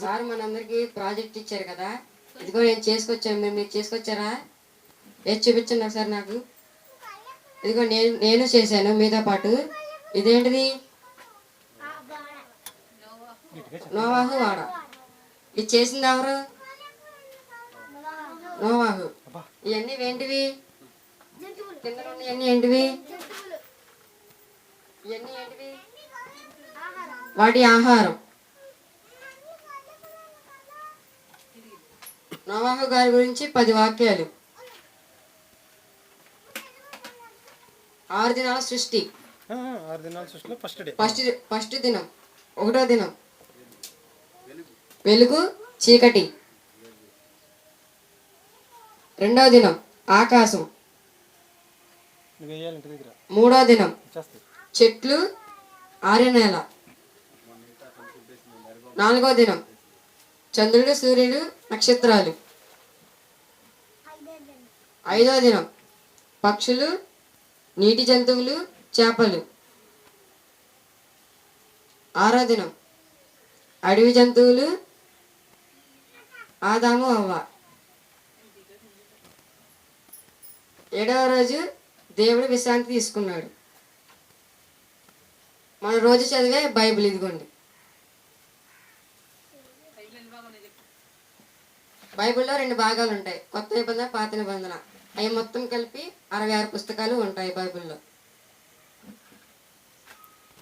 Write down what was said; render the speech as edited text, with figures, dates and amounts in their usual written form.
Sir మనందరికి project ఇచ్చారు కదా, ఇదిగో నేను చేసుకొచ్చాను. మీరు చేసుకొచ్చారా? ఏది చూపించండి ఒకసారి నాకు. ఇదిగో నేను చేశాను మీతో పాటు. ఇదేంటిది? నోవాహు వాడ. ఇది చేసింది ఎవరు? నోవాహు. ఇవన్నీ ఏంటివి? కింద ఇవన్నీ ఏంటివి? ఇవన్నీ ఏంటివి? వాటి ఆహారం. నోవాహు గారి గురించి 10 వాక్యాలు. 6 దినాల సృష్టి. 6 దినాల సృష్టిలో ఫస్ట్ దినం, 1వ దినం వెలుగు చీకటి. 2వ దినం ఆకాశం. 3వ దినం చెట్లు ఆరిన నేల. 4వ దినం చంద్రుడు సూర్యుడు నక్షత్రాలు. 5వ దినం పక్షులు నీటి జంతువులు చేపలు. 6వ దినం అడవి జంతువులు ఆదాము అవ్వ. 7వ రోజు దేవుడు విశ్రాంతి తీసుకున్నాడు. మన రోజు చదివే బైబిల్ ఇదిగోండి. బైబిల్లో 2 భాగాలు ఉంటాయి, కొత్త నిబంధన పాత నిబంధన. అవి మొత్తం కలిపి 66 పుస్తకాలు ఉంటాయి బైబిల్లో.